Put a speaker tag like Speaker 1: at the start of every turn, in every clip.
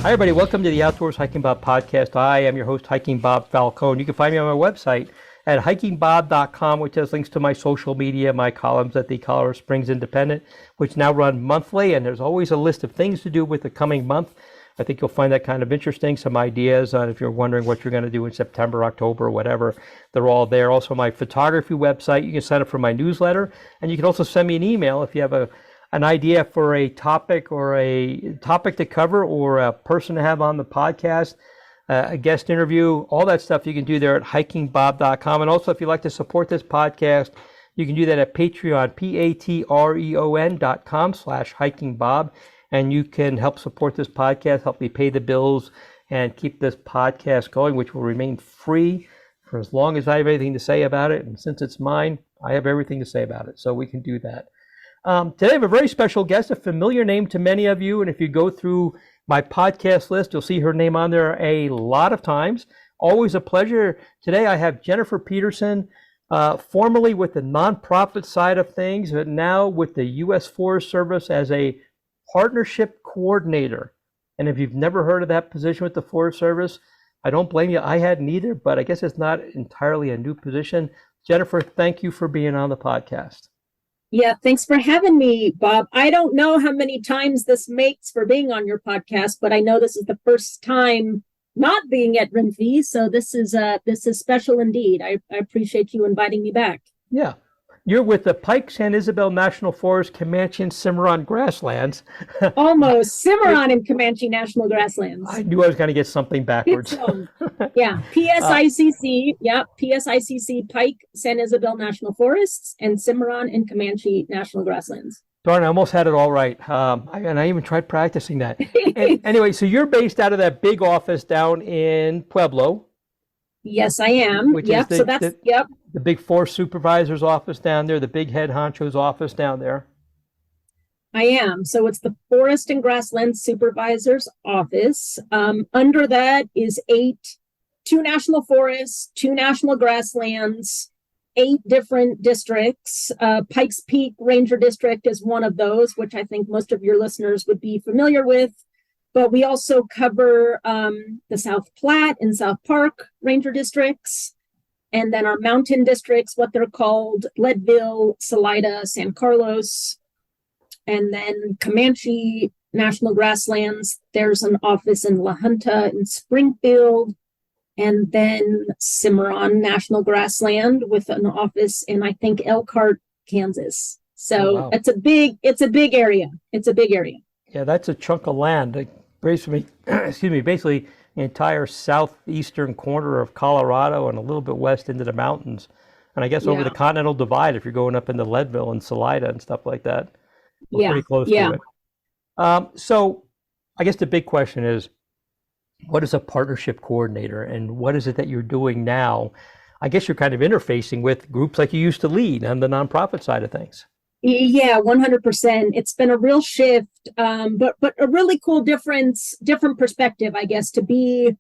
Speaker 1: Hi, everybody. Welcome to the Outdoors Hiking Bob podcast. I am your host, Hiking Bob Falcone. You can find me on my website at hikingbob.com, which has links to my social media, my columns at the Colorado Springs Independent, which now run monthly, and there's always a list of things to do with the coming month. I think you'll find that kind of interesting. Some ideas on if you're wondering what you're going to do in September, October, whatever. They're all there. Also, my photography website. You can sign up for my newsletter, and you can also send me an email if you have an idea for a topic or a topic to cover or a person to have on the podcast, a guest interview, all that stuff you can do there at hikingbob.com. And also, if you'd like to support this podcast, you can do that at Patreon, patreon.com/hikingbob. And you can help support this podcast, help me pay the bills, and keep this podcast going, which will remain free for as long as I have anything to say about it. And since it's mine, I have everything to say about it. So we can do that. Today I have a very special guest, a familiar name to many of you. And if you go through my podcast list, you'll see her name on there a lot of times. Always a pleasure. Today I have Jennifer Peterson, formerly with the nonprofit side of things, but now with the U.S. Forest Service as a partnership coordinator. And if you've never heard of that position with the Forest Service, I don't blame you. I hadn't either, but I guess it's not entirely a new position. Jennifer, thank you for being on the podcast.
Speaker 2: Yeah, thanks for having me, Bob. I don't know how many times this makes for being on your podcast, but I know this is the first time not being at RIMFE, so this is special indeed. I appreciate you inviting me back.
Speaker 1: Yeah. You're with the Pike-San Isabel National Forest, Comanche and Cimarron Grasslands.
Speaker 2: Almost. Cimarron and Comanche National Grasslands.
Speaker 1: I knew I was going to get something backwards.
Speaker 2: Yeah. PSICC. PSICC, Pike, San Isabel National Forests, and Cimarron and Comanche National Grasslands.
Speaker 1: Darn, I almost had it all right. And I even tried practicing that. Anyway, so you're based out of that big office down in Pueblo.
Speaker 2: Yes, I am. Yep. So that's
Speaker 1: the big forest supervisor's office down there, the big head honcho's office down there.
Speaker 2: I am. So it's the Forest and Grasslands Supervisor's Office. Under that is 2 national forests, 2 national grasslands, 8 different districts. Pikes Peak Ranger District is one of those, which I think most of your listeners would be familiar with. But we also cover the South Platte and South Park Ranger Districts, and then our mountain districts, what they're called, Leadville, Salida, San Carlos, and then Comanche National Grasslands. There's an office in La Junta in Springfield, and then Cimarron National Grassland with an office in, I think, Elkhart, Kansas. So wow. It's a big area. It's a big area.
Speaker 1: Yeah, that's a chunk of land. Basically, basically the entire southeastern corner of Colorado and a little bit west into the mountains. And I guess over the Continental Divide, if you're going up into Leadville and Salida and stuff like that, we're pretty close to it. So I guess the big question is, what is a partnership coordinator and what is it that you're doing now? I guess you're kind of interfacing with groups like you used to lead on the nonprofit side of things.
Speaker 2: Yeah, 100%. It's been a real shift, but a really cool different perspective, I guess, to be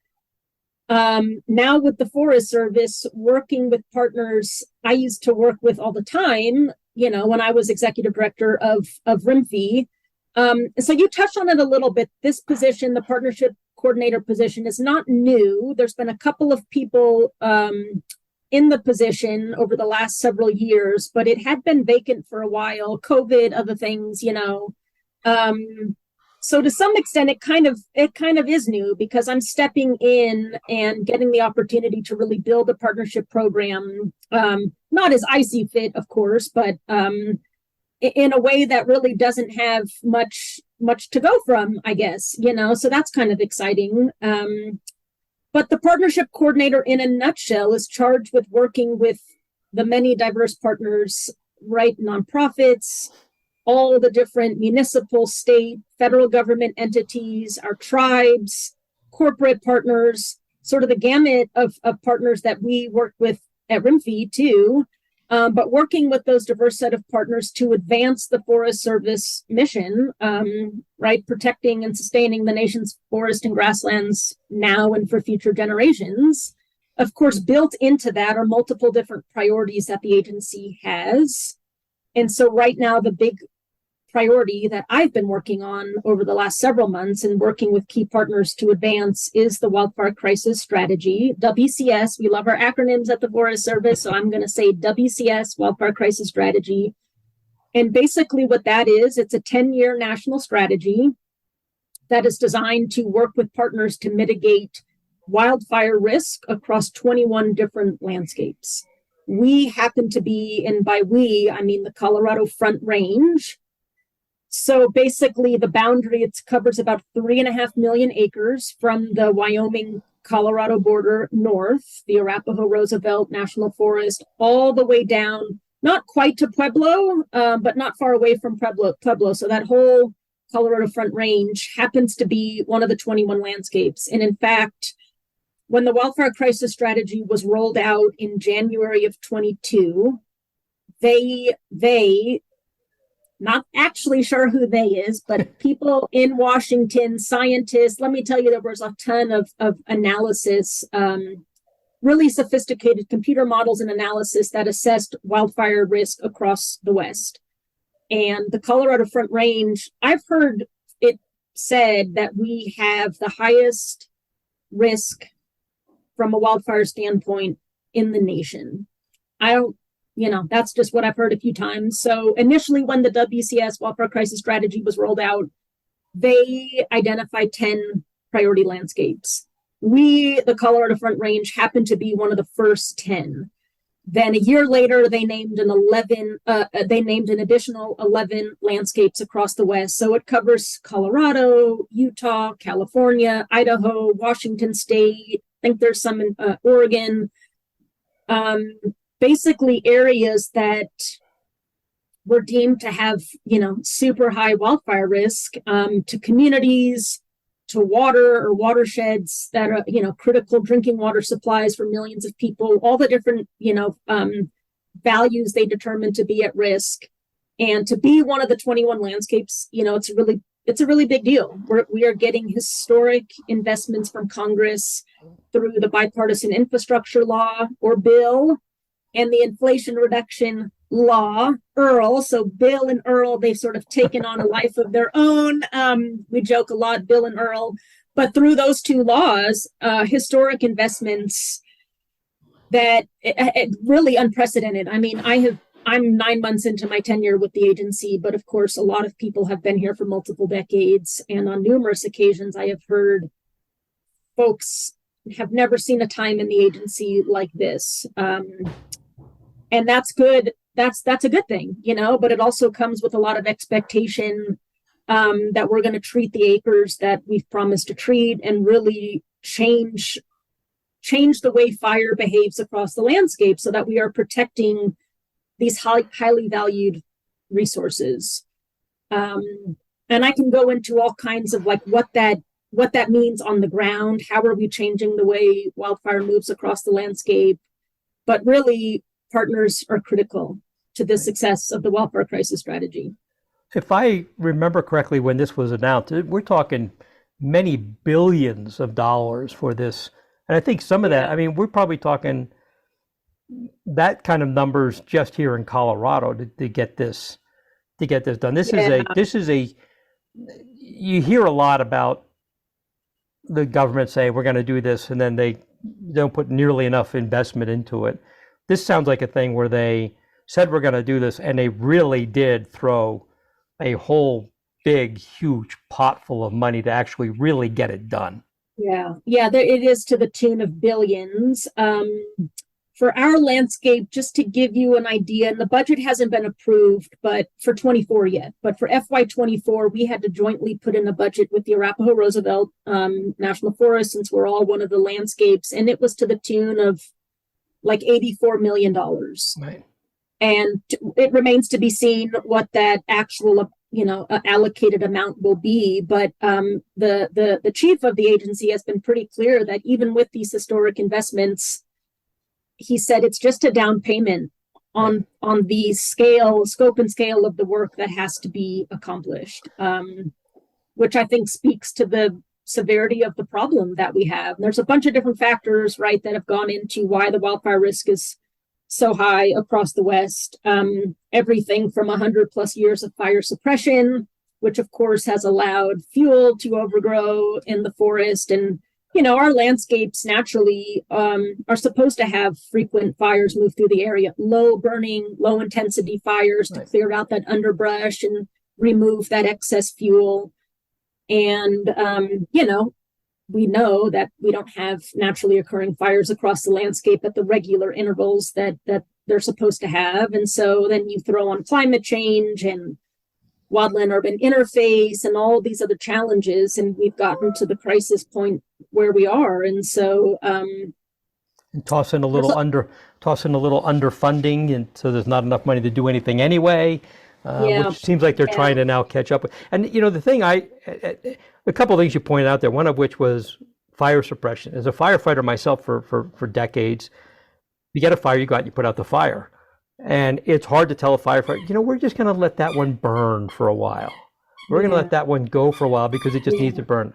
Speaker 2: now with the Forest Service, working with partners I used to work with all the time, when I was executive director of RIMFE. So you touched on it a little bit. This position, the partnership coordinator position, is not new. There's been a couple of people in the position over the last several years, but it had been vacant for a while, COVID, other things, so to some extent, it kind of is new because I'm stepping in and getting the opportunity to really build a partnership program, not as I see fit, of course, but in a way that really doesn't have much to go from, I guess, so that's kind of exciting. But the partnership coordinator, in a nutshell, is charged with working with the many diverse partners, right? Nonprofits, all the different municipal, state, federal government entities, our tribes, corporate partners, sort of the gamut of partners that we work with at RIMFE too. But working with those diverse set of partners to advance the Forest Service mission, right, protecting and sustaining the nation's forest and grasslands now and for future generations. Of course, built into that are multiple different priorities that the agency has. And so right now, the big priority that I've been working on over the last several months and working with key partners to advance is the Wildfire Crisis Strategy, WCS. We love our acronyms at the Forest Service, so I'm going to say WCS, Wildfire Crisis Strategy. And basically what that is, it's a 10-year national strategy that is designed to work with partners to mitigate wildfire risk across 21 different landscapes. We happen to be, and by we, I mean the Colorado Front Range. So basically the boundary, it covers about 3.5 million acres from the Wyoming-Colorado border north, the Arapahoe-Roosevelt National Forest, all the way down, not quite to Pueblo, but not far away from Pueblo. So that whole Colorado Front Range happens to be one of the 21 landscapes. And in fact, when the Wildfire Crisis Strategy was rolled out in January of 22, they not actually sure who they is, but people in Washington, scientists, let me tell you, there was a ton of analysis, really sophisticated computer models and analysis that assessed wildfire risk across the West. And the Colorado Front Range, I've heard it said that we have the highest risk from a wildfire standpoint in the nation. That's just what I've heard a few times. So initially when the WCS Wildfire Crisis Strategy was rolled out, they identified 10 priority landscapes. We, the Colorado Front Range, happened to be one of the first 10. Then a year later, they named an additional 11 landscapes across the West. So it covers Colorado, Utah, California, Idaho, Washington State. I think there's some in Oregon. Basically areas that were deemed to have, super high wildfire risk, to communities, to water or watersheds that are, critical drinking water supplies for millions of people, all the different, values they determined to be at risk. And to be one of the 21 landscapes, it's a really big deal. We are getting historic investments from Congress through the bipartisan infrastructure law or bill and the Inflation Reduction Law, Earl. So Bill and Earl, they've sort of taken on a life of their own. We joke a lot, Bill and Earl. But through those two laws, historic investments that really unprecedented. I mean, I'm 9 months into my tenure with the agency, but of course, a lot of people have been here for multiple decades. And on numerous occasions, I have heard folks have never seen a time in the agency like this. And that's good. That's a good thing, but it also comes with a lot of expectation that we're going to treat the acres that we've promised to treat and really change the way fire behaves across the landscape so that we are protecting these highly valued resources. And I can go into all kinds of like what that means on the ground. How are we changing the way wildfire moves across the landscape? But really, partners are critical to the success of the Wildfire Crisis Strategy.
Speaker 1: If I remember correctly, when this was announced, we're talking many billions of dollars for this. And I think some of that, I mean, we're probably talking that kind of numbers just here in Colorado to get this done. This is a you hear a lot about the government say we're going to do this, and then they don't put nearly enough investment into it. This sounds like a thing where they said we're going to do this, and they really did throw a whole big, huge pot full of money to actually really get it done.
Speaker 2: Yeah, it is to the tune of billions. For our landscape, just to give you an idea, and the budget hasn't been approved, but for 24 yet. But for FY24, we had to jointly put in a budget with the Arapahoe-Roosevelt National Forest, since we're all one of the landscapes, and it was to the tune of like $84 million.
Speaker 1: Right.
Speaker 2: And it remains to be seen what that actual, allocated amount will be. But the chief of the agency has been pretty clear that even with these historic investments, he said it's just a down payment on the scope and scale of the work that has to be accomplished, which I think speaks to the severity of the problem that we have. And there's a bunch of different factors, right, that have gone into why the wildfire risk is so high across the West. Everything from 100+ years of fire suppression, which of course has allowed fuel to overgrow in the forest. And, our landscapes naturally are supposed to have frequent fires move through the area, low burning, low intensity fires to clear out that underbrush and remove that excess fuel. And, we know that we don't have naturally occurring fires across the landscape at the regular intervals that they're supposed to have. And so then you throw on climate change and wildland-urban interface and all these other challenges, and we've gotten to the crisis point where we are. And so
Speaker 1: and toss in a little underfunding, and so there's not enough money to do anything anyway. Which seems like they're trying to now catch up with. And the thing a couple of things you pointed out there, one of which was fire suppression. As a firefighter myself for decades, you get a fire, you go out and you put out the fire. And it's hard to tell a firefighter, we're just going to let that one burn for a while. We're going to let that one go for a while because it just needs to burn.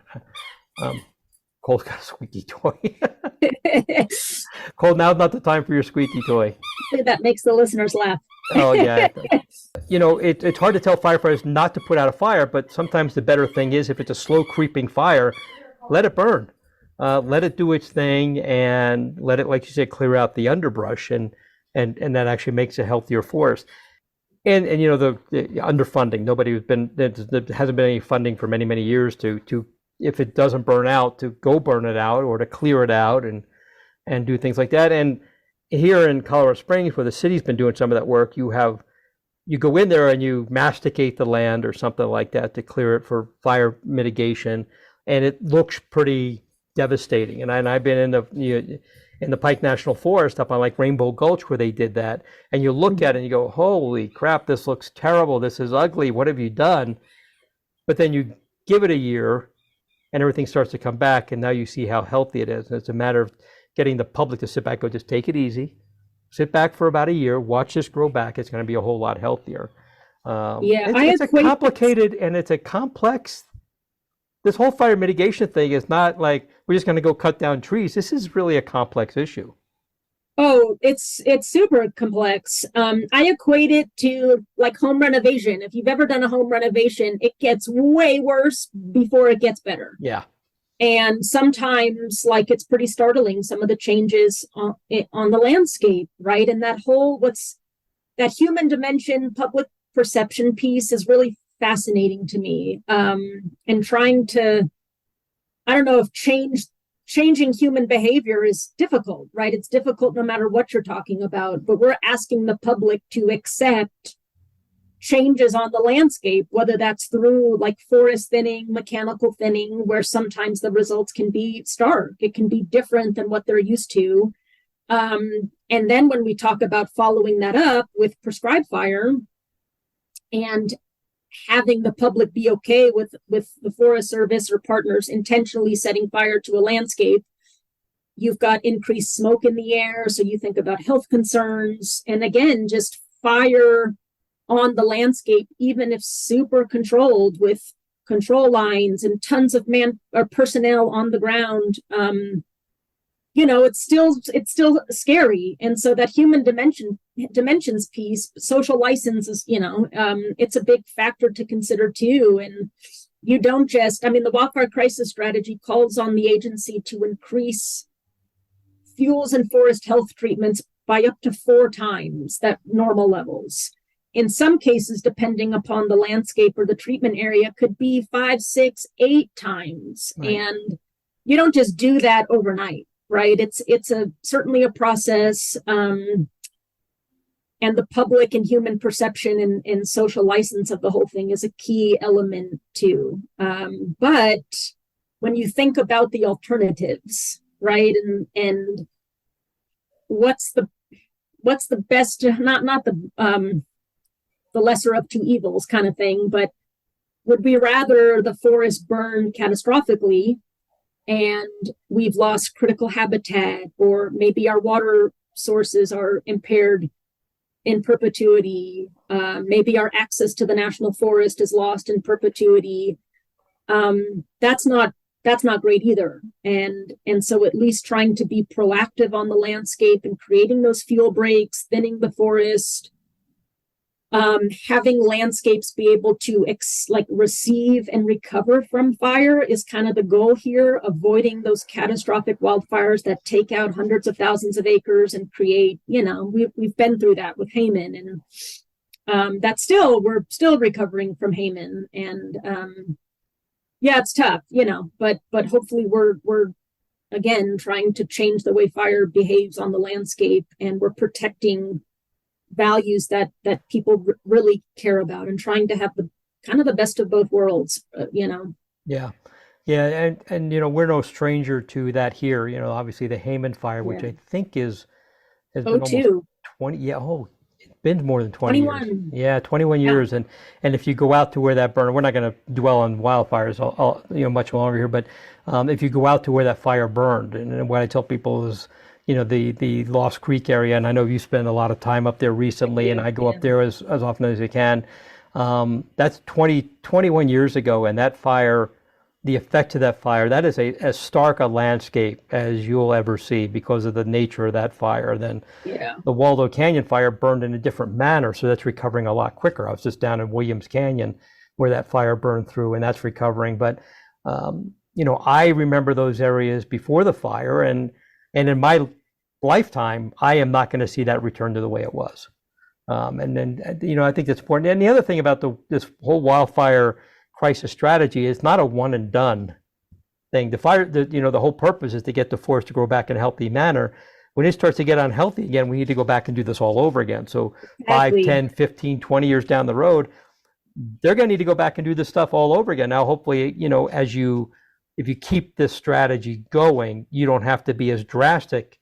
Speaker 1: Cole's got a squeaky toy. Cole, now's not the time for your squeaky toy.
Speaker 2: That makes the listeners laugh.
Speaker 1: Oh, yeah. It's hard to tell firefighters not to put out a fire, but sometimes the better thing is if it's a slow creeping fire, let it burn. Let it do its thing and let it, like you said, clear out the underbrush, and that actually makes a healthier forest. And the underfunding, there hasn't been any funding for many, many years to if it doesn't burn out, to go burn it out or to clear it out and do things like that. And here in Colorado Springs, where the city's been doing some of that work, you go in there and you masticate the land or something like that to clear it for fire mitigation, and it looks pretty devastating. And I've been in the Pike National Forest up on like Rainbow Gulch where they did that, and you look at it and you go, holy crap, this looks terrible, this is ugly, what have you done? But then you give it a year and everything starts to come back, and now you see how healthy it is. And it's a matter of getting the public to sit back, go, just take it easy, sit back for about a year, watch this grow back. It's going to be a whole lot healthier. It's a complicated and it's a complex. This whole fire mitigation thing is not like we're just going to go cut down trees. This is really a complex issue.
Speaker 2: Oh, it's super complex. I equate it to like home renovation. If you've ever done a home renovation, it gets way worse before it gets better.
Speaker 1: Yeah.
Speaker 2: And sometimes, like, it's pretty startling, some of the changes on the landscape, right? And that human dimension, public perception piece is really fascinating to me. And trying to, I don't know if changing human behavior is difficult, right? It's difficult no matter what you're talking about, but we're asking the public to accept changes on the landscape, whether that's through like forest thinning, mechanical thinning, where sometimes the results can be stark. It can be different than what they're used to. And then when we talk about following that up with prescribed fire and having the public be okay with the Forest Service or partners intentionally setting fire to a landscape, you've got increased smoke in the air. So you think about health concerns. And again, just fire on the landscape, even if super controlled with control lines and tons of personnel on the ground, it's still scary. And so that human dimensions piece, social license is, it's a big factor to consider too. And you don't the Wildfire Crisis Strategy calls on the agency to increase fuels and forest health treatments by up to 4 times that normal levels. In some cases, depending upon the landscape or the treatment area, could be 5, 6, 8 times. Right. And you don't just do that overnight, right? It's certainly a process. And the public and human perception and social license of the whole thing is a key element too. But when you think about the alternatives, right, and what's the best, not the lesser of two evils kind of thing, but would we rather the forest burn catastrophically and we've lost critical habitat, or maybe our water sources are impaired in perpetuity, maybe our access to the national forest is lost in perpetuity? That's not that's not great either. And so at least trying to be proactive on the landscape and creating those fuel breaks, thinning the forest, having landscapes be able to receive and recover from fire is kind of the goal here, avoiding those catastrophic wildfires that take out hundreds of thousands of acres and create, we've been through that with Hayman, and we're still recovering from Hayman, and yeah, it's tough, but hopefully we're again trying to change the way fire behaves on the landscape, and we're protecting values that people really care about, and trying to have the kind of the best of both worlds,
Speaker 1: Yeah, and we're no stranger to that here. Obviously the Hayman fire, which I think has been almost 20. Yeah, it's been more than 20
Speaker 2: 21
Speaker 1: years. Yeah, 21 years, and if you go out to where that burned, we're not going to dwell on wildfires much longer here, but if you go out to where that fire burned, and what I tell people is, the Lost Creek area, and I know you spend a lot of time up there recently, and I go up there as often as I can. That's 21 years ago, and that fire, the effect of that fire, that is as stark a landscape as you'll ever see because of the nature of that fire. Then the Waldo Canyon fire burned in a different manner, so that's recovering a lot quicker. I was just down in Williams Canyon where that fire burned through, and that's recovering. But I remember those areas before the fire, and in my lifetime, I am not going to see that return to the way it was. And then, I think that's important. And the other thing about this whole wildfire crisis strategy is not a one and done thing. The whole purpose is to get the forest to grow back in a healthy manner. When it starts to get unhealthy again, we need to go back and do this all over again. So 5, 10, 15, 20 years down the road, they're going to need to go back and do this stuff all over again. Now, hopefully, if you keep this strategy going, you don't have to be as drastic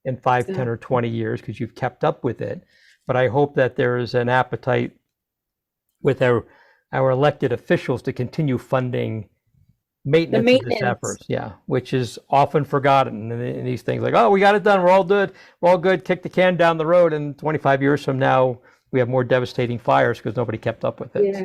Speaker 1: in 5, 10, or 20 years because you've kept up with it. But I hope that there is an appetite with our elected officials to continue funding maintenance of this efforts, which is often forgotten in these things. Like, oh, we got it done, we're all good, kick the can down the road, and 25 years from now, we have more devastating fires because nobody kept up with it.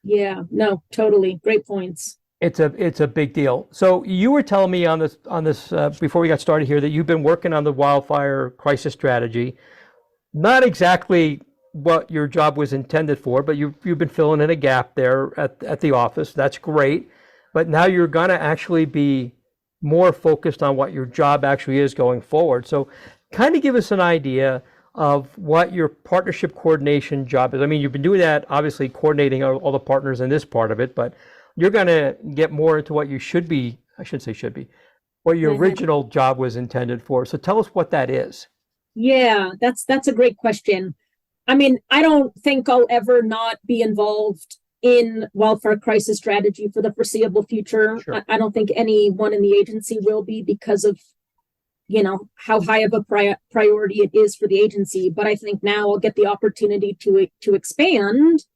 Speaker 2: Yeah, no, totally. Great points.
Speaker 1: It's a big deal. So you were telling me on this before we got started here that you've been working on the wildfire crisis strategy. Not exactly what your job was intended for, but you've been filling in a gap there at the office. That's great. But now you're going to actually be more focused on what your job actually is going forward. So kind of give us an idea of what your partnership coordination job is. I mean, you've been doing that, obviously coordinating all the partners in this part of it, but you're going to get more into what you what your original job was intended for. So tell us what that is.
Speaker 2: Yeah, that's a great question. I mean, I don't think I'll ever not be involved in wildfire crisis strategy for the foreseeable future. Sure. I don't think anyone in the agency will be because of, how high of a priority it is for the agency. But I think now I'll get the opportunity to expand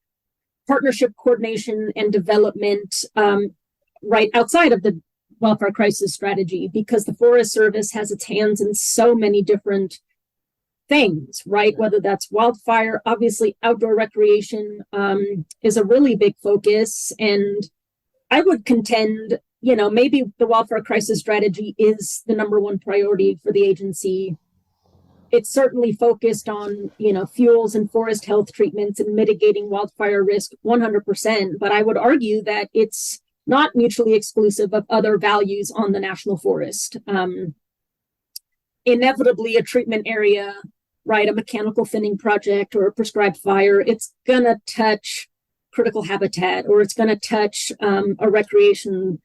Speaker 2: partnership coordination and development right outside of the wildfire crisis strategy, because the Forest Service has its hands in so many different things, right? Whether that's wildfire, obviously outdoor recreation is a really big focus. And I would contend, maybe the wildfire crisis strategy is the number one priority for the agency. It's certainly focused on, fuels and forest health treatments and mitigating wildfire risk 100%. But I would argue that it's not mutually exclusive of other values on the national forest. Inevitably, a treatment area, right, a mechanical thinning project or a prescribed fire, it's going to touch critical habitat, or it's going to touch a recreation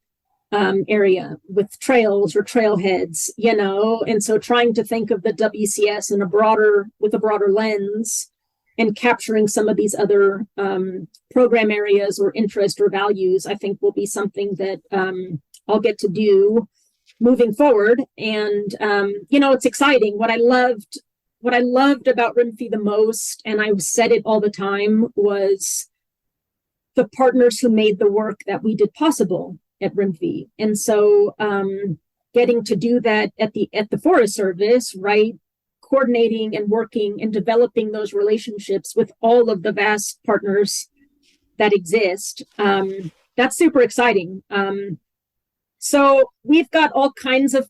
Speaker 2: area with trails or trailheads, and so trying to think of the WCS with a broader lens and capturing some of these other program areas or interest or values, I think will be something that I'll get to do moving forward. And, it's exciting. What I loved about RIMFI the most, and I've said it all the time, was the partners who made the work that we did possible at RIMFI. And so getting to do that at the Forest Service, right, coordinating and working and developing those relationships with all of the vast partners that exist, that's super exciting. So we've got all kinds of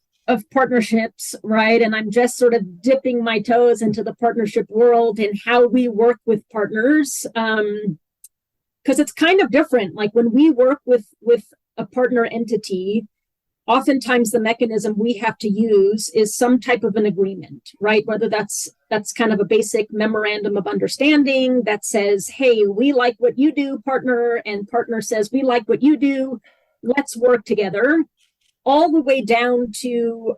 Speaker 2: partnerships, right? And I'm just sort of dipping my toes into the partnership world and how we work with partners. Because it's kind of different. Like when we work with a partner entity, oftentimes the mechanism we have to use is some type of an agreement, right? Whether that's kind of a basic memorandum of understanding that says, hey, we like what you do, partner, and partner says, we like what you do, let's work together, all the way down to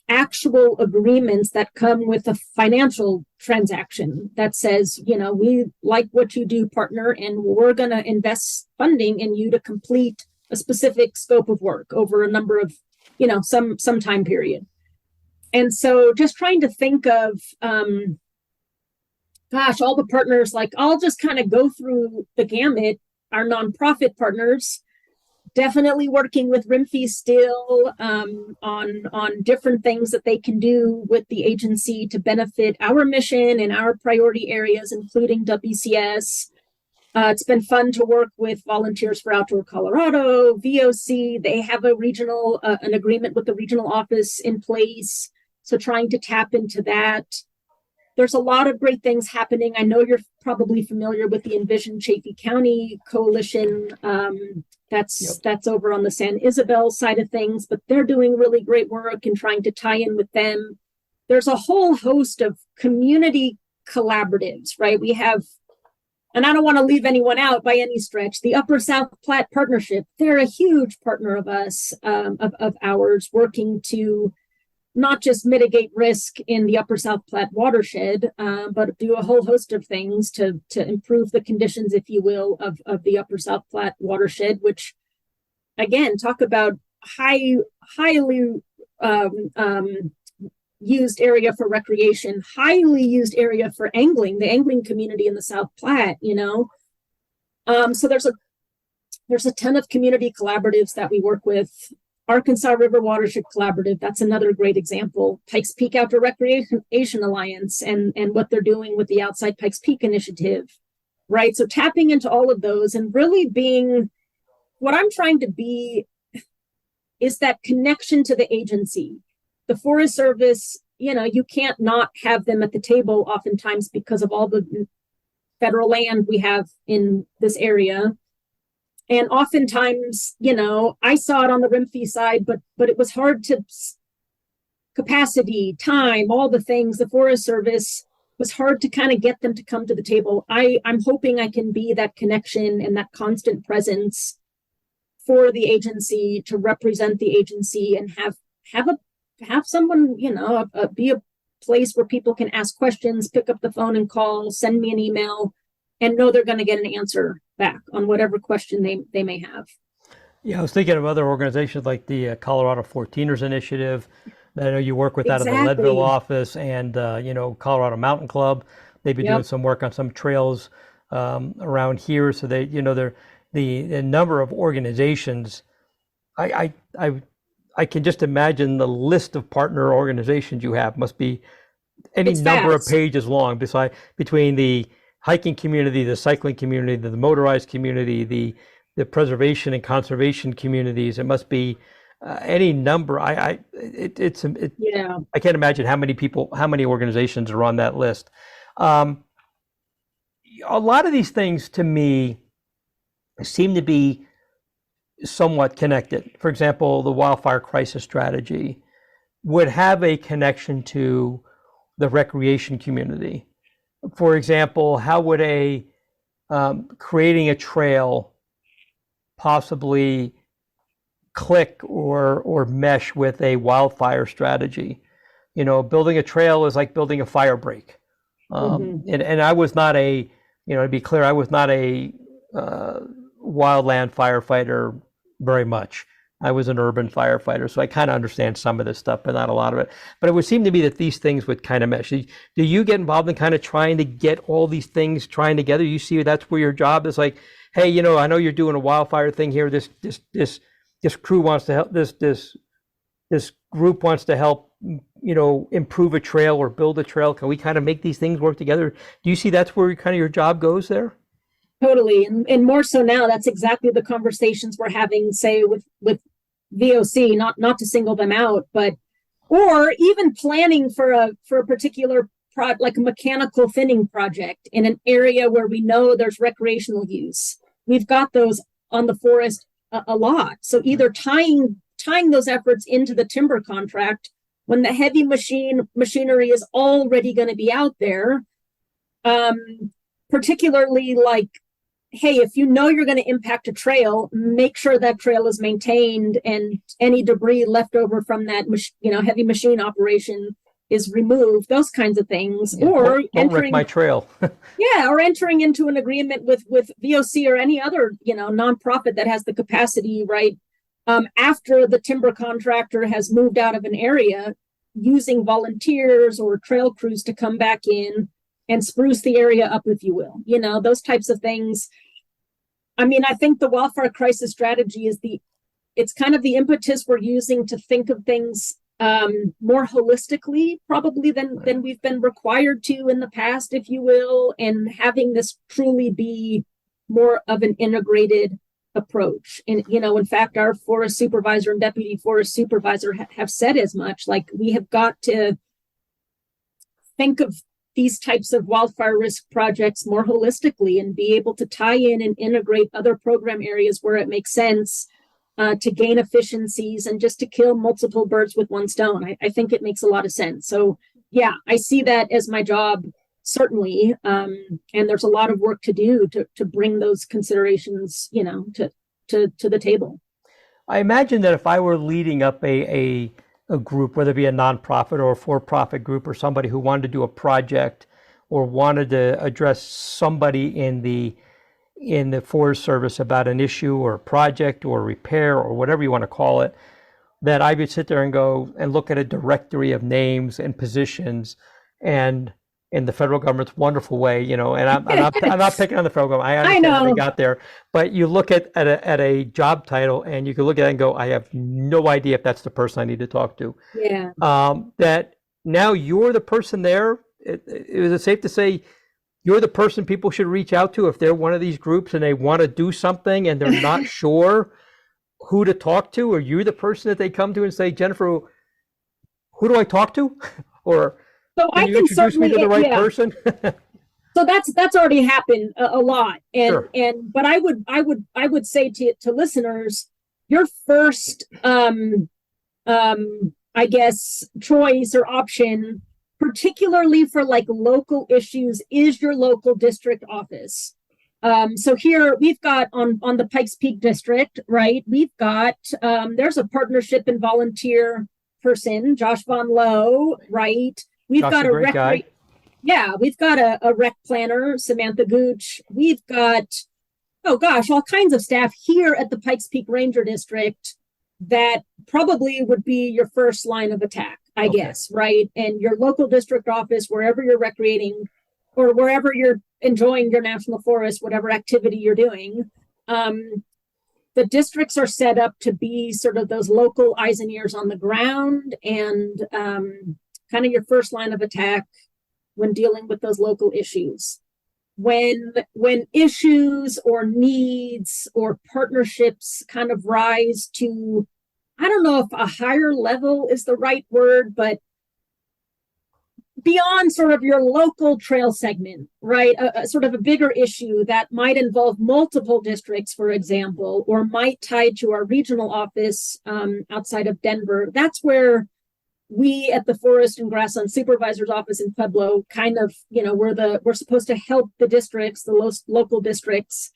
Speaker 2: actual agreements that come with a financial transaction that says, we like what you do, partner, and we're going to invest funding in you to complete a specific scope of work over a number of, some time period. And so just trying to think of, all the partners, like I'll just kind of go through the gamut. Our nonprofit partners, definitely working with RIMFI still on different things that they can do with the agency to benefit our mission and our priority areas, including WCS. It's been fun to work with Volunteers for Outdoor Colorado, VOC. They have a regional, an agreement with the regional office in place. So trying to tap into that. There's a lot of great things happening. I know you're probably familiar with the Envision Chaffee County Coalition. That's over on the San Isabel side of things, but they're doing really great work and trying to tie in with them. There's a whole host of community collaboratives, right? We have, and I don't want to leave anyone out by any stretch, the Upper South Platte Partnership. They're a huge partner of us, of ours, working to not just mitigate risk in the Upper South Platte watershed, but do a whole host of things to improve the conditions, if you will, of the Upper South Platte watershed, which, again, talk about highly used area for recreation, highly used area for angling, the angling community in the South Platte, So there's a ton of community collaboratives that we work with. Arkansas River Watershed Collaborative, that's another great example. Pikes Peak Outdoor Recreation Alliance and what they're doing with the Outside Pikes Peak initiative, right? So tapping into all of those and really being, what I'm trying to be is that connection to the agency. The Forest Service, you can't not have them at the table oftentimes because of all the federal land we have in this area. And oftentimes, I saw it on the RIMFI side, but it was hard to capacity, time, all the things. The Forest Service was hard to kind of get them to come to the table. I'm hoping I can be that connection and that constant presence for the agency, to represent the agency and have someone, be a place where people can ask questions, pick up the phone and call, send me an email, and know they're going to get an answer back on whatever question they may have.
Speaker 1: Yeah, I was thinking of other organizations like the Colorado 14ers Initiative that I know you work with out of the Leadville office, and Colorado Mountain Club. They've been doing some work on some trails around here. So they, they're the number of organizations. I can just imagine the list of partner organizations you have must be any number of pages long. Between the hiking community, the cycling community, the motorized community, the preservation and conservation communities, it must be any number. I can't imagine how many organizations are on that list. A lot of these things to me seem to be somewhat connected. For example, the Wildfire Crisis Strategy would have a connection to the recreation community. For example, how would creating a trail possibly click or mesh with a wildfire strategy? Building a trail is like building a fire break. And I was not to be clear, I was not a wildland firefighter very much. I was an urban firefighter, so I kind of understand some of this stuff, but not a lot of it. But it would seem to me that these things would kind of mesh. Do you get involved in kind of trying to get all these things trying together? You see that's where your job is, like, hey, I know you're doing a wildfire thing here. This crew wants to help. This group wants to help, improve a trail or build a trail. Can we kind of make these things work together? Do you see that's where kind of your job goes there?
Speaker 2: Totally. And more so now, that's exactly the conversations we're having, say, with VOC, not to single them out, but or even planning for a particular like a mechanical thinning project in an area where we know there's recreational use. We've got those on the forest a lot. So either tying those efforts into the timber contract when the heavy machinery is already going to be out there, particularly like, hey, if you know you're going to impact a trail, make sure that trail is maintained and any debris left over from that heavy machine operation is removed, those kinds of things.
Speaker 1: Yeah,
Speaker 2: or
Speaker 1: don't wreck my trail.
Speaker 2: Yeah, or entering into an agreement with VOC or any other nonprofit that has the capacity, right, after the timber contractor has moved out of an area, using volunteers or trail crews to come back in and spruce the area up, if you will. Those types of things. I mean, I think the wildfire crisis strategy it's kind of the impetus we're using to think of things more holistically, probably than we've been required to in the past, if you will, and having this truly be more of an integrated approach. And, in fact, our forest supervisor and deputy forest supervisor have said as much, like we have got to think of these types of wildfire risk projects more holistically and be able to tie in and integrate other program areas where it makes sense to gain efficiencies and just to kill multiple birds with one stone. I think it makes a lot of sense. So yeah, I see that as my job, certainly. And there's a lot of work to do to bring those considerations, to the table.
Speaker 1: I imagine that if I were leading up a group, whether it be a nonprofit or a for-profit group or somebody who wanted to do a project or wanted to address somebody in the Forest Service about an issue or a project or repair or whatever you want to call it, that I would sit there and go and look at a directory of names and positions, and in the federal government's wonderful way, and I'm not picking on the federal government. I understand how they got there, but you look at a job title and you can look at it and go, I have no idea if that's the person I need to talk to.
Speaker 2: Yeah.
Speaker 1: That now you're the person there. Is it safe to say you're the person people should reach out to if they're one of these groups and they want to do something and they're not sure who to talk to? Are you the person that they come to and say, Jennifer, who do I talk to? Or
Speaker 2: so
Speaker 1: can you introduce me to the right person?
Speaker 2: So that's already happened a lot. And
Speaker 1: Sure.
Speaker 2: But I would say to listeners, your first I guess choice or option, particularly for like local issues, is your local district office. So here we've got on the Pikes Peak district, right? We've got there's a partnership and volunteer person, Josh Von Lowe, right? We've
Speaker 1: Josh,
Speaker 2: got
Speaker 1: a great guy.
Speaker 2: Yeah, we've got a rec planner, Samantha Gooch. We've got, oh gosh, all kinds of staff here at the Pikes Peak Ranger District that probably would be your first line of attack, I guess, right? And your local district office, wherever you're recreating or wherever you're enjoying your national forest, whatever activity you're doing, the districts are set up to be sort of those local eyes and ears on the ground and kind of your first line of attack when dealing with those local issues. When issues or needs or partnerships kind of rise to, I don't know if a higher level is the right word, but beyond sort of your local trail segment, right? A sort of a bigger issue that might involve multiple districts, for example, or might tie to our regional office outside of Denver. That's where we at the Forest and Grassland Supervisor's Office in Pueblo kind of, we're supposed to help the districts, the local districts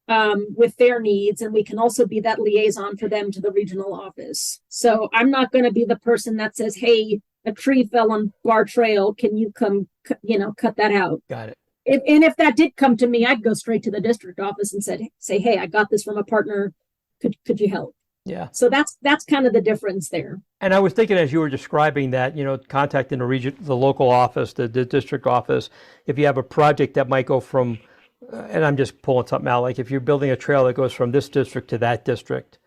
Speaker 2: with their needs. And we can also be that liaison for them to the regional office. So I'm not going to be the person that says, hey, a tree fell on Bar Trail. Can you come, cut that out?
Speaker 1: Got it.
Speaker 2: And if that did come to me, I'd go straight to the district office and say, hey, I got this from a partner. Could you help?
Speaker 1: Yeah.
Speaker 2: So that's kind of the difference there.
Speaker 1: And I was thinking as you were describing that, contacting the local office, the district office, if you have a project that might go from, and I'm just pulling something out, like if you're building a trail that goes from this district to that district,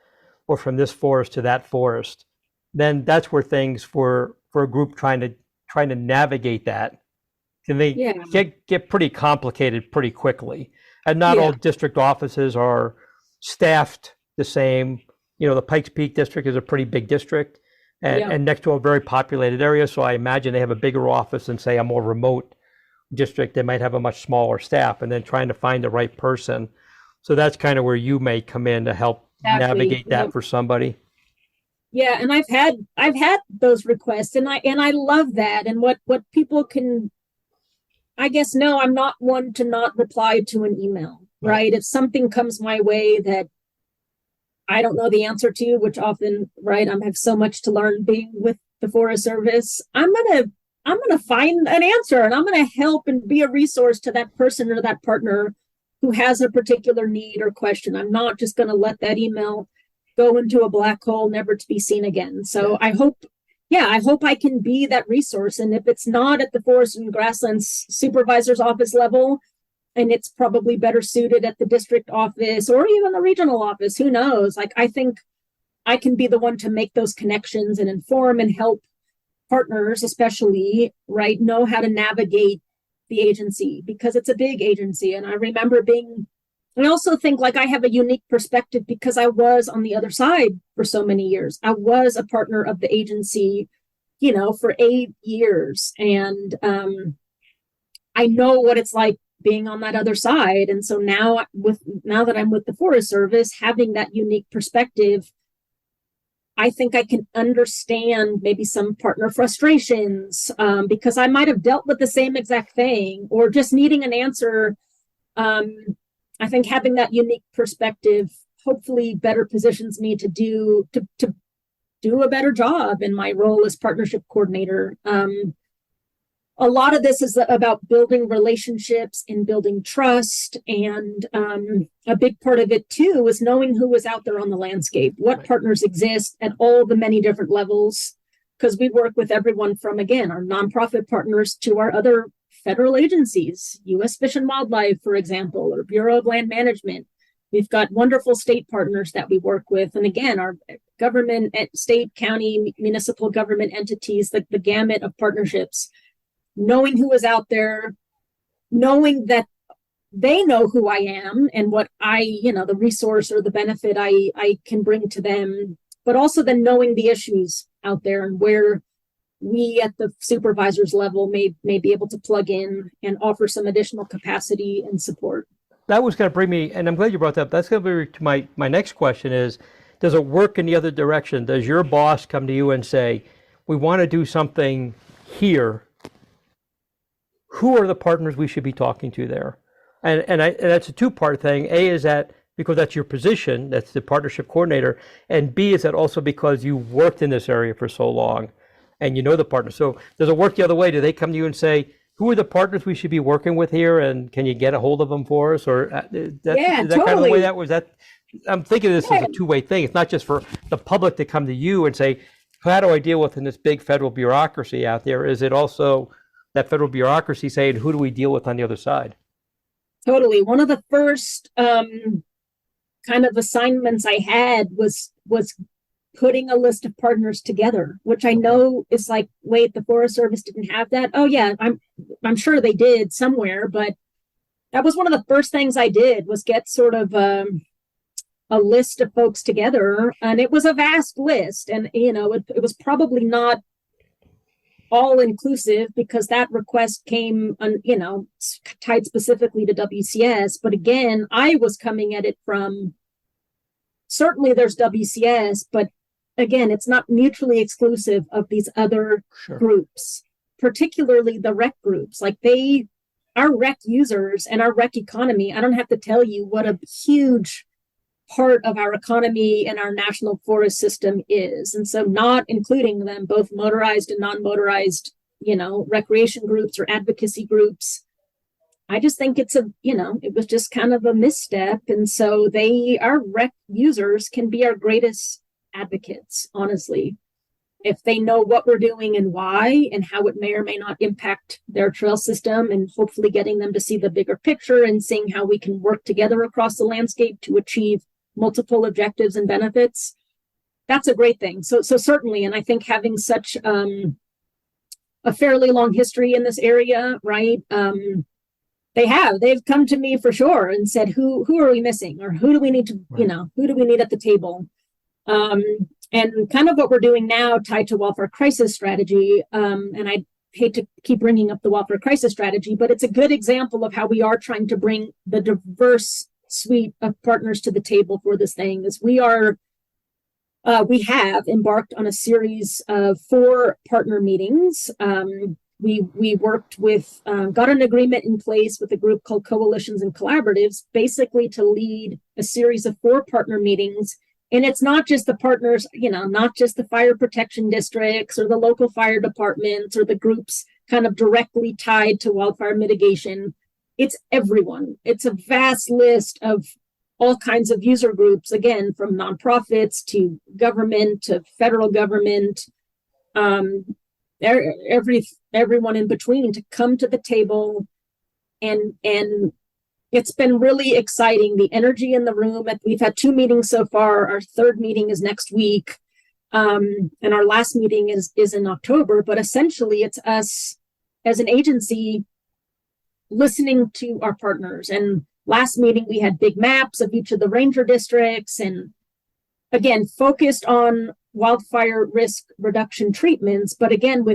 Speaker 1: or from this forest to that forest, then that's where things for a group trying to navigate that, can they get pretty complicated pretty quickly. And not all district offices are staffed the same. the Pikes Peak district is a pretty big district
Speaker 2: Yeah.
Speaker 1: and next to a very populated area. So I imagine they have a bigger office than, say, a more remote district. They might have a much smaller staff, and then trying to find the right person. So that's kind of where you may come in to help navigate that
Speaker 2: Yep.
Speaker 1: for somebody.
Speaker 2: Yeah, and I've had those requests, and I love that. And what people can, I guess, no, I'm not one to not reply to an email, right? If something comes my way that I don't know the answer to, which often, right, I have so much to learn being with the Forest Service, I'm gonna find an answer, and I'm gonna help and be a resource to that person or that partner who has a particular need or question. I'm not just gonna let that email go into a black hole, never to be seen again. So I hope I can be that resource. And if it's not at the Forest and Grasslands Supervisor's Office level, and it's probably better suited at the district office or even the regional office, who knows? Like, I think I can be the one to make those connections and inform and help partners, especially, right, know how to navigate the agency, because it's a big agency. And I remember I also think like I have a unique perspective because I was on the other side for so many years. I was a partner of the agency, for 8 years. And I know what it's like being on that other side. And so now that I'm with the Forest Service, having that unique perspective, I think I can understand maybe some partner frustrations, because I might have dealt with the same exact thing or just needing an answer. I think having that unique perspective hopefully better positions me to do a better job in my role as partnership coordinator. A lot of this is about building relationships and building trust. And a big part of it, too, is knowing who is out there on the landscape, what partners exist at all the many different levels, because we work with everyone from, again, our nonprofit partners to our other federal agencies, U.S. Fish and Wildlife, for example, or Bureau of Land Management. We've got wonderful state partners that we work with. And again, our government, state, county, municipal government entities, like the gamut of partnerships. Knowing who is out there, knowing that they know who I am and what the resource or the benefit I can bring to them, but also then knowing the issues out there and where we at the supervisor's level may be able to plug in and offer some additional capacity and support.
Speaker 1: That was going to bring me, and I'm glad you brought that up. That's going to bring me to my next question is, does it work in the other direction? Does your boss come to you and say, we want to do something here? Who are the partners we should be talking to there? And that's a two-part thing. A, is that because that's your position, that's the partnership coordinator, and B, is that also because you worked in this area for so long and you know the partners. So does it work the other way? Do they come to you and say, who are the partners we should be working with here, and can you get a hold of them for us? Or is that
Speaker 2: totally.
Speaker 1: kind of the way that was? That I'm thinking of this as a two-way thing. It's not just for the public to come to you and say, how do I deal with in this big federal bureaucracy out there? Is it also that federal bureaucracy saying, who do we deal with on the other side?
Speaker 2: Totally. One of the first kind of assignments I had was putting a list of partners together, which I know is like, wait, the Forest Service didn't have that. Oh yeah, I'm sure they did somewhere, but that was one of the first things I did was get sort of a list of folks together, and it was a vast list, and it was probably not all inclusive because that request came tied specifically to WCS. But again, I was coming at it from, certainly there's WCS, but again, it's not mutually exclusive of these other groups, particularly the rec groups. Like our rec users and our rec economy, I don't have to tell you what a huge part of our economy and our national forest system is. And so not including them, both motorized and non-motorized, recreation groups or advocacy groups, I just think it was just kind of a misstep. And so our rec users can be our greatest advocates, honestly, if they know what we're doing and why and how it may or may not impact their trail system, and hopefully getting them to see the bigger picture and seeing how we can work together across the landscape to achieve multiple objectives and benefits. That's a great thing. So certainly, and I think having such a fairly long history in this area, right? They've come to me for sure and said, who are we missing, or who do we need to, who do we need at the table? Um, and kind of what we're doing now tied to Wildfire Crisis Strategy, and I hate to keep bringing up the Wildfire Crisis Strategy, but it's a good example of how we are trying to bring the diverse suite of partners to the table for this thing. Is we have embarked on a series of 4 partner meetings. We worked with, got an agreement in place with a group called Coalitions and Collaboratives, basically to lead a series of 4 partner meetings. And it's not just the partners, not just the fire protection districts or the local fire departments or the groups kind of directly tied to wildfire mitigation. It's everyone. It's a vast list of all kinds of user groups, again, from nonprofits to government to federal government, everyone in between, to come to the table. And it's been really exciting. The energy in the room. We've had 2 meetings so far. Our 3rd meeting is next week. And our last meeting is in October. But essentially, it's us as an agency listening to our partners. And last meeting, we had big maps of each of the ranger districts. And again, focused on wildfire risk reduction treatments. But again,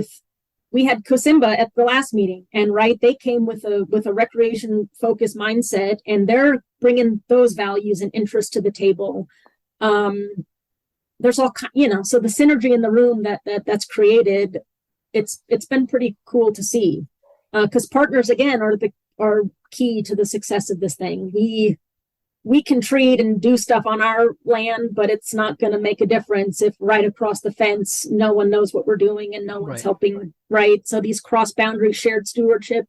Speaker 2: we had Cosimba at the last meeting, and they came with a recreation focused mindset, and they're bringing those values and interests to the table. There's all so the synergy in the room that's created, it's been pretty cool to see, because partners again are key to the success of this thing. We can treat and do stuff on our land, but it's not going to make a difference if right across the fence, no one knows what we're doing and no one's helping, right? So these cross-boundary shared stewardship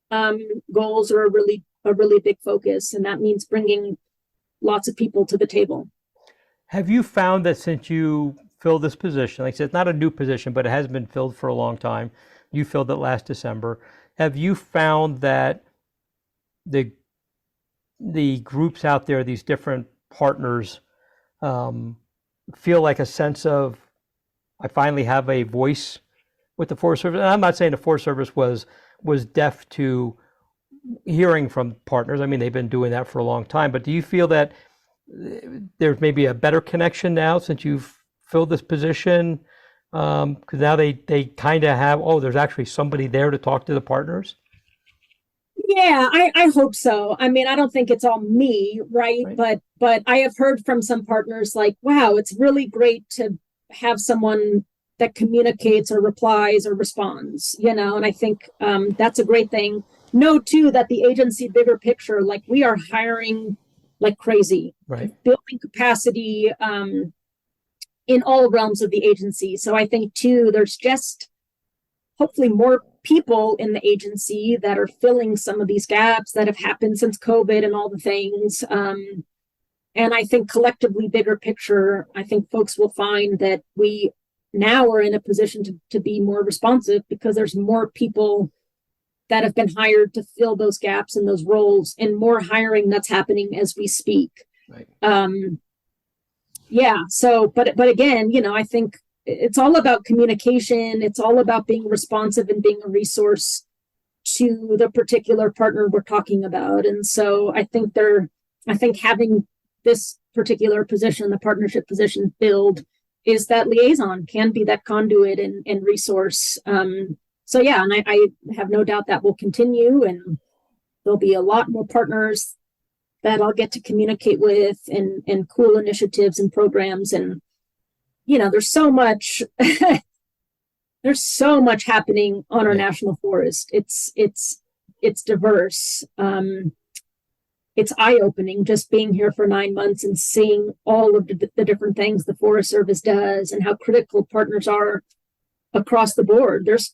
Speaker 2: goals are a really big focus, and that means bringing lots of people to the table.
Speaker 1: Have you found that since you filled this position, like I said, it's not a new position, but it has been filled for a long time. You filled it last December. Have you found that the groups out there, these different partners, feel like a sense of, I finally have a voice with the Forest Service? And I'm not saying the Forest Service was deaf to hearing from partners. I mean, they've been doing that for a long time. But do you feel that there's maybe a better connection now since you've filled this position? Because now they kind of have, there's actually somebody there to talk to the partners?
Speaker 2: Yeah, I hope so. I mean, I don't think it's all me, right? But I have heard from some partners like, wow, it's really great to have someone that communicates or replies or responds, and I think that's a great thing. Know too that the agency bigger picture, like we are hiring like crazy, building capacity in all realms of the agency. So I think too, there's just hopefully more people in the agency that are filling some of these gaps that have happened since COVID and all the things. And I think collectively, bigger picture, I think folks will find that we now are in a position to be more responsive because there's more people that have been hired to fill those gaps and those roles, and more hiring that's happening as we speak. So, but again, I think it's all about communication. It's all about being responsive and being a resource to the particular partner we're talking about. And so I think having this particular position, the partnership position filled, is that liaison, can be that conduit and resource. And I have no doubt that will continue, and there'll be a lot more partners that I'll get to communicate with, and cool initiatives and programs. And there's so much happening on our national forest. It's diverse. It's eye-opening just being here for 9 months and seeing all of the different things the Forest Service does and how critical partners are across the board. There's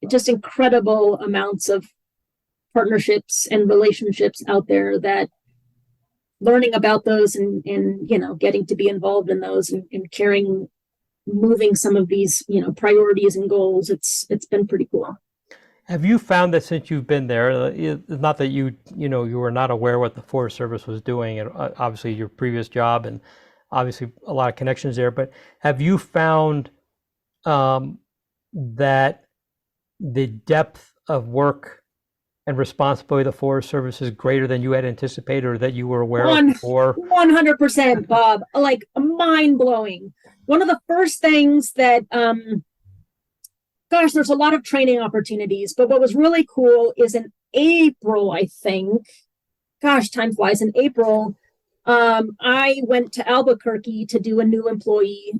Speaker 2: just incredible amounts of partnerships and relationships out there that learning about those and getting to be involved in those and moving some of these, priorities and goals. It's been pretty cool.
Speaker 1: Have you found that since you've been there, not that you were not aware what the Forest Service was doing, and obviously your previous job and obviously a lot of connections there, but have you found that the depth of work and responsibility of the Forest Service is greater than you had anticipated or that you were aware of
Speaker 2: One
Speaker 1: before?
Speaker 2: 100%, Bob. Like mind blowing. One of the first things that, gosh, there's a lot of training opportunities, but what was really cool is in April, I think, gosh, time flies, in April, I went to Albuquerque to do a new employee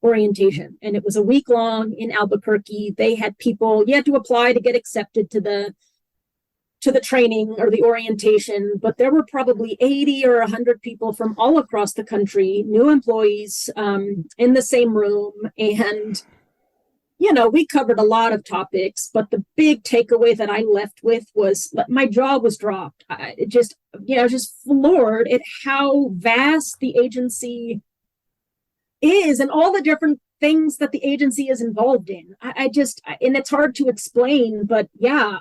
Speaker 2: orientation, and it was a week long in Albuquerque. They had people, you had to apply to get accepted to the training or the orientation, but there were probably 80 or 100 people from all across the country, new employees, in the same room. And, you know, we covered a lot of topics, but the big takeaway that I left with was my jaw was dropped. It just, you know, just floored at how vast the agency is and all the different things that the agency is involved in. I just, and it's hard to explain, but yeah,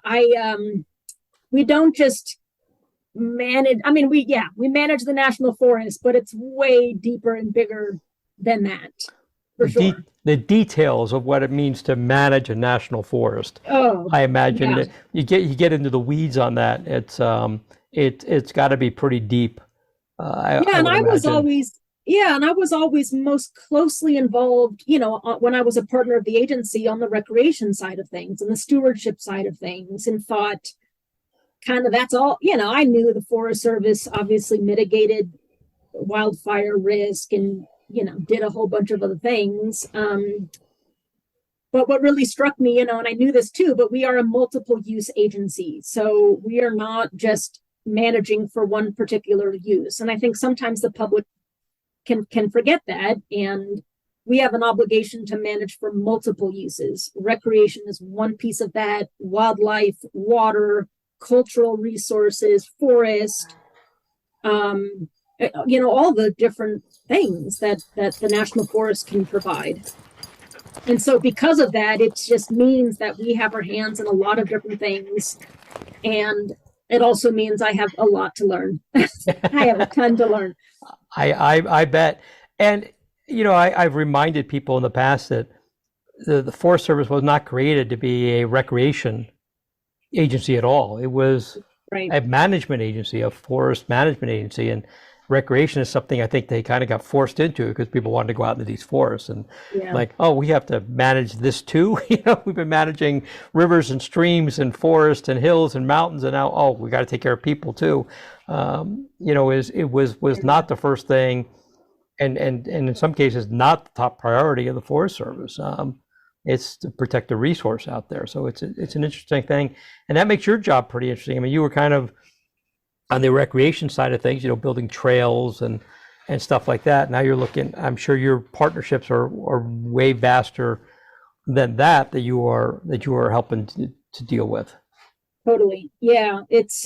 Speaker 2: we don't just manage, I mean, we manage the national forest, but it's way deeper and bigger than that, for sure.
Speaker 1: The details of what it means to manage a national forest.
Speaker 2: Oh,
Speaker 1: I imagine
Speaker 2: yeah.
Speaker 1: that you get into the weeds on that. It's got to be pretty deep. I was
Speaker 2: always most closely involved, you know, when I was a partner of the agency on the recreation side of things and the stewardship side of things, and thought kind of that's all, you know, I knew the Forest Service obviously mitigated wildfire risk and, you know, did a whole bunch of other things. But what really struck me, you know, and I knew this too, but we are a multiple use agency. So we are not just managing for one particular use. And I think sometimes the public can forget that. And we have an obligation to manage for multiple uses. Recreation is one piece of that, wildlife, water, cultural resources, forest, you know, all the different things that the national forest can provide. And so because of that, it just means that we have our hands in a lot of different things. And it also means I have a lot to learn. I have a ton to learn.
Speaker 1: I bet. And, you know, I've reminded people in the past that the Forest Service was not created to be a recreation agency at all. It was a management agency, a forest management agency. And recreation is something I think they kind of got forced into because people wanted to go out into these forests and like, oh, we have to manage this too. You know, we've been managing rivers and streams and forests and hills and mountains, and now, oh, we got to take care of people too. You know, it was not the first thing, and in some cases not the top priority of the Forest Service. It's to protect the resource out there. So it's an interesting thing, and that makes your job pretty interesting. I mean, you were kind of on the recreation side of things, you know, building trails and stuff like that. Now you're looking, I'm sure your partnerships are way vaster than that you are helping to deal with.
Speaker 2: Totally. Yeah. It's,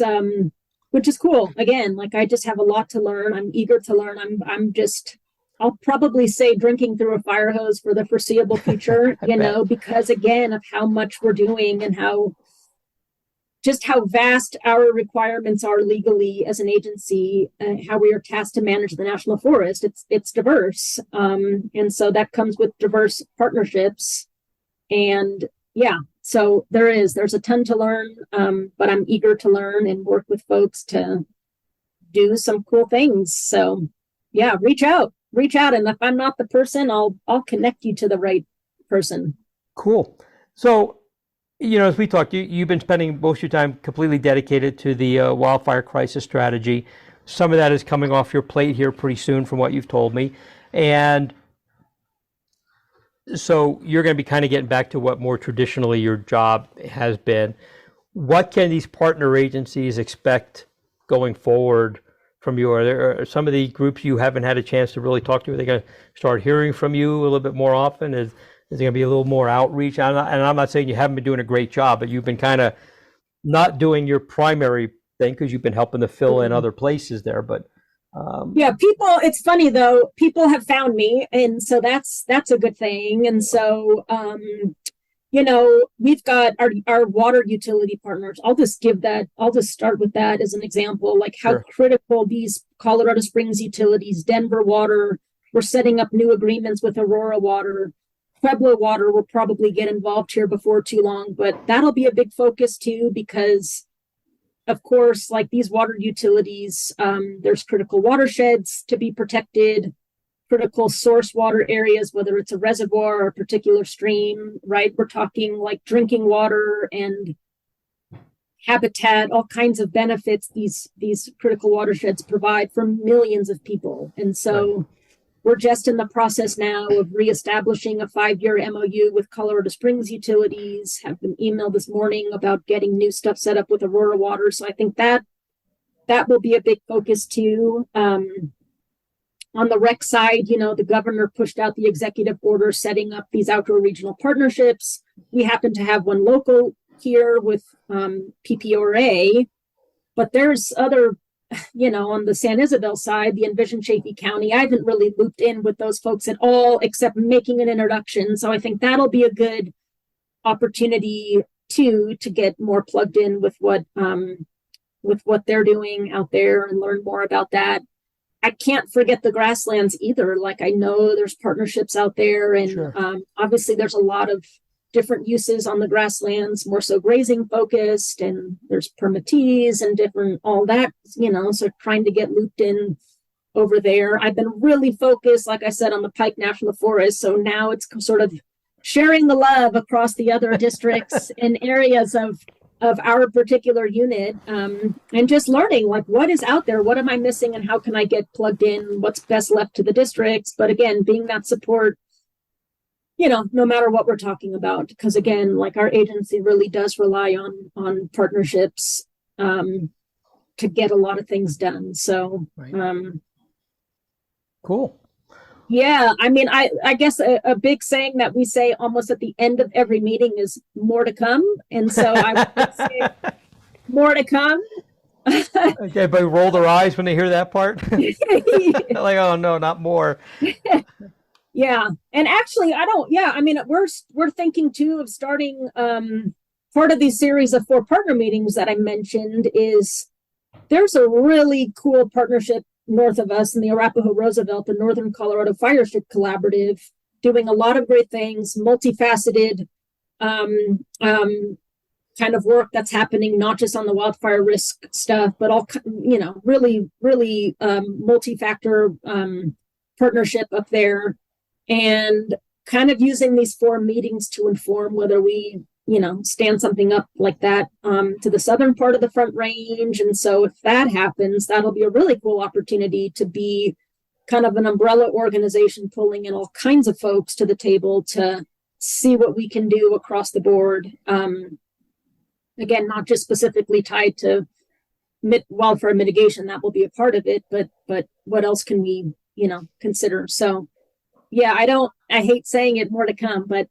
Speaker 2: which is cool. Again, like I just have a lot to learn. I'm eager to learn. I'll probably say drinking through a fire hose for the foreseeable future, you know, because again, of how much we're doing and how vast our requirements are legally as an agency, how we are tasked to manage the national forest. It's diverse. And so that comes with diverse partnerships. And yeah, so there's a ton to learn, but I'm eager to learn and work with folks to do some cool things. So yeah, reach out. And if I'm not the person, I'll connect you to the right person.
Speaker 1: Cool. So, you know, as we talked, you've been spending most of your time completely dedicated to the Wildfire Crisis Strategy. Some of that is coming off your plate here pretty soon from what you've told me. And so you're going to be kind of getting back to what more traditionally your job has been. What can these partner agencies expect going forward from you? Are there some of the groups you haven't had a chance to really talk to? Are they going to start hearing from you a little bit more often? Is there going to be a little more outreach? And I'm not saying you haven't been doing a great job, but you've been kind of not doing your primary thing because you've been helping to fill in other places there. But
Speaker 2: yeah, it's funny though, people have found me, and so that's a good thing. And so you know, we've got our water utility partners. I'll just start with that as an example, like how critical these Colorado Springs utilities, Denver Water, we're setting up new agreements with Aurora Water. Pueblo Water will probably get involved here before too long, but that'll be a big focus too, because of course, like these water utilities, there's critical watersheds to be protected, critical source water areas, whether it's a reservoir or a particular stream, right? We're talking like drinking water and habitat, all kinds of benefits these critical watersheds provide for millions of people. And so
Speaker 1: Right.
Speaker 2: we're just in the process now of reestablishing a 5-year MOU with Colorado Springs Utilities. Have been emailed this morning about getting new stuff set up with Aurora Water. So I think that will be a big focus too. On the rec side, the governor pushed out the executive order setting up these outdoor regional partnerships. We happen to have one local here with PPRA, but there's other, on the San Isabel side, the Envision Chaffee County. I haven't really looped in with those folks at all, except making an introduction. So I think that'll be a good opportunity too to get more plugged in with what they're doing out there and learn more about that. I can't forget the Grasslands either. Like, I know there's partnerships out there, and
Speaker 1: Sure.
Speaker 2: obviously there's a lot of different uses on the Grasslands, more so grazing focused, and there's permittees and different all that, so trying to get looped in over there. I've been really focused, like I said, on the Pike National Forest. So now it's sort of sharing the love across the other districts and areas of our particular unit, and just learning like what is out there, what am I missing, and how can I get plugged in, what's best left to the districts. But again, being that support, no matter what we're talking about, because again, like our agency really does rely on partnerships to get a lot of things done. So
Speaker 1: Right. Cool.
Speaker 2: yeah, I mean, I guess a big saying that we say almost at the end of every meeting is more to come. And so I would say more to come.
Speaker 1: Okay, but roll their eyes when they hear that part. Like, oh no, not more.
Speaker 2: Yeah. And actually, I mean, we're thinking too of starting, part of these series of 4 partner meetings that I mentioned is there's a really cool partnership north of us in the Arapahoe Roosevelt, the Northern Colorado Fire Stick Collaborative, doing a lot of great things, multifaceted kind of work that's happening, not just on the wildfire risk stuff, but all, really, really multi-factor partnership up there, and kind of using these 4 meetings to inform whether we stand something up like that to the southern part of the Front Range. And so if that happens, that'll be a really cool opportunity to be kind of an umbrella organization pulling in all kinds of folks to the table to see what we can do across the board. Again, not just specifically tied to wildfire mitigation, that will be a part of it, but what else can we, consider? So yeah, I hate saying it, more to come, but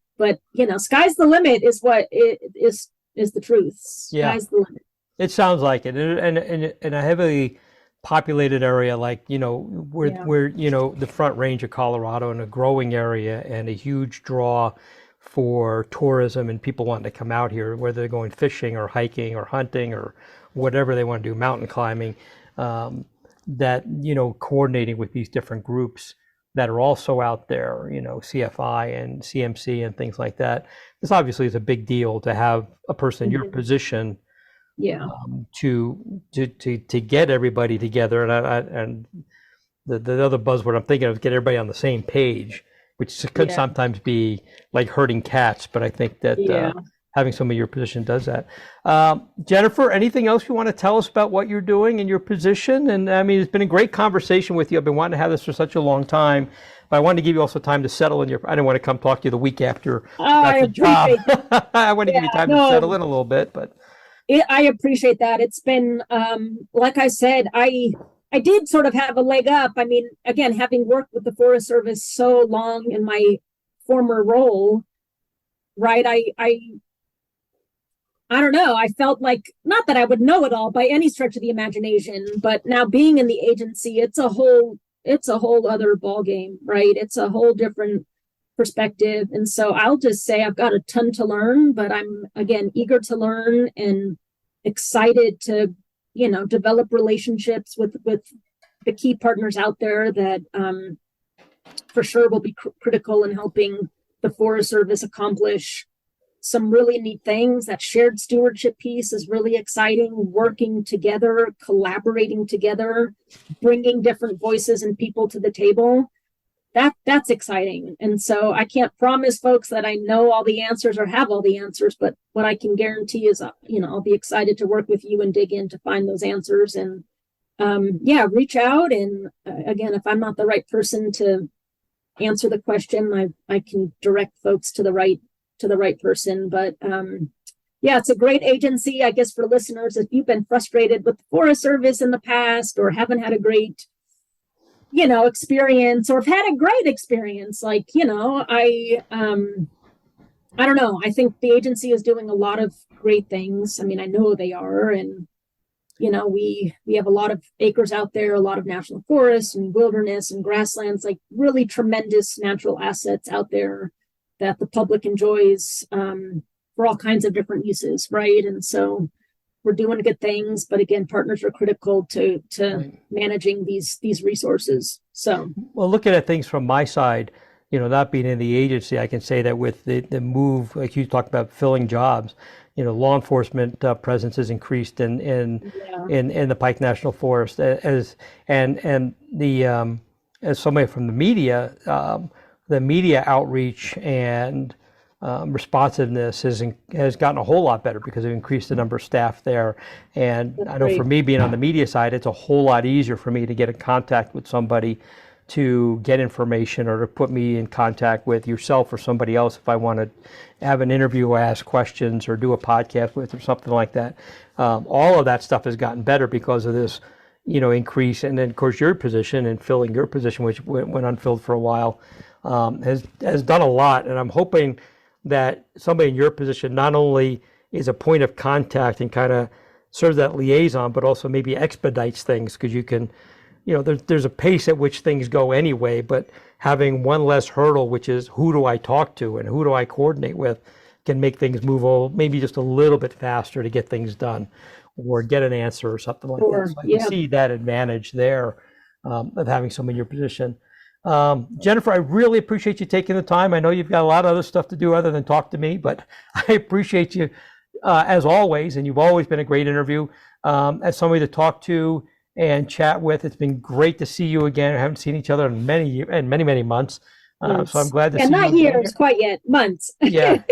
Speaker 2: sky's the limit is what it is the truth.
Speaker 1: Yeah,
Speaker 2: Sky's the limit.
Speaker 1: it sounds like it, and in a heavily populated area like where
Speaker 2: Yeah.
Speaker 1: the Front Range of Colorado, and a growing area and a huge draw for tourism and people wanting to come out here, whether they're going fishing or hiking or hunting or whatever they want to do, mountain climbing. That coordinating with these different groups that are also out there, CFI and CMC and things like that. This obviously is a big deal to have a person in your position,
Speaker 2: Yeah.
Speaker 1: to get everybody together. And the other buzzword I'm thinking of is get everybody on the same page, which could
Speaker 2: Yeah.
Speaker 1: sometimes be like herding cats. But I think that
Speaker 2: Yeah.
Speaker 1: having somebody in your position does that. Jennifer, anything else you want to tell us about what you're doing in your position? And I mean, it's been a great conversation with you. I've been wanting to have this for such a long time, but I wanted to give you also time to settle in your, I didn't want to come talk to you the week after you got the job. I want to give you time to settle in a little bit, but.
Speaker 2: I appreciate that. It's been, like I said, I did sort of have a leg up. I mean, again, having worked with the Forest Service so long in my former role, right? I don't know. I felt like, not that I would know it all by any stretch of the imagination, but now being in the agency, it's a whole other ball game, right? It's a whole different perspective. And so I'll just say I've got a ton to learn, but I'm again eager to learn and excited to, develop relationships with the key partners out there that for sure will be critical in helping the Forest Service accomplish some really neat things. That shared stewardship piece is really exciting, working together, collaborating together, bringing different voices and people to the table. That's exciting. And so I can't promise folks that I know all the answers or have all the answers, but what I can guarantee is, I'll be excited to work with you and dig in to find those answers. And reach out. And again, if I'm not the right person to answer the question, I can direct folks to the right person. But it's a great agency. I guess for listeners, if you've been frustrated with the Forest Service in the past or haven't had a great experience, or have had a great experience, I don't know. I think the agency is doing a lot of great things. I mean, I know they are. And we have a lot of acres out there, a lot of national forests and wilderness and grasslands, like really tremendous natural assets out there that the public enjoys for all kinds of different uses, right? And so we're doing good things, but again, partners are critical to managing these resources. So,
Speaker 1: well, looking at things from my side, not being in the agency, I can say that with the move, like you talked about, filling jobs, law enforcement presence has increased in the Pike National Forest, as somebody from the media outreach and responsiveness has gotten a whole lot better because they've increased the number of staff there. And I know for me, being on the media side, it's a whole lot easier for me to get in contact with somebody to get information, or to put me in contact with yourself or somebody else if I want to have an interview or ask questions or do a podcast with or something like that. All of that stuff has gotten better because of this, increase. And then, of course, your position and filling your position, which went unfilled for a while, has done a lot. And I'm hoping that somebody in your position not only is a point of contact and kind of serves that liaison, but also maybe expedites things, because you can, there's a pace at which things go anyway, but having one less hurdle, which is who do I talk to and who do I coordinate with, can make things move maybe just a little bit faster to get things done or get an answer or something like that. So I can see that advantage there of having someone in your position. Jennifer, I really appreciate you taking the time. I know you've got a lot of other stuff to do other than talk to me, but I appreciate you as always, and you've always been a great interview as somebody to talk to and chat with. It's been great to see you again. I haven't seen each other in many months. So I'm glad to see you.
Speaker 2: Not years quite yet, months.
Speaker 1: Hasn't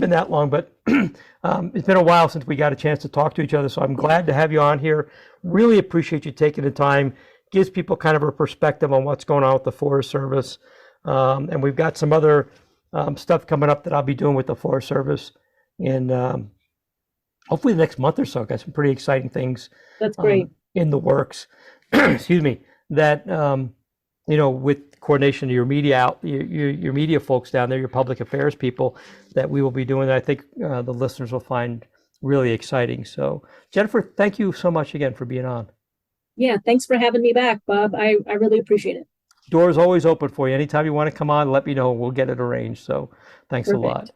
Speaker 1: been that long, but it's been a while since we got a chance to talk to each other. So I'm glad to have you on here. Really appreciate you taking the time. Gives people kind of a perspective on what's going on with the Forest Service. And we've got some other stuff coming up that I'll be doing with the Forest Service in hopefully the next month or so. Got some pretty exciting things.
Speaker 2: That's great.
Speaker 1: In the works. Excuse me. That with coordination of your media your media folks down there, your public affairs people, that we will be doing that. I think the listeners will find really exciting. So, Jennifer, thank you so much again for being on.
Speaker 2: Yeah, thanks for having me back, Bob. I really appreciate it.
Speaker 1: Door's always open for you. Anytime you want to come on, let me know. We'll get it arranged. So thanks a lot.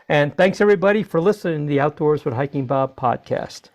Speaker 1: And thanks, everybody, for listening to the Outdoors with Hiking Bob podcast.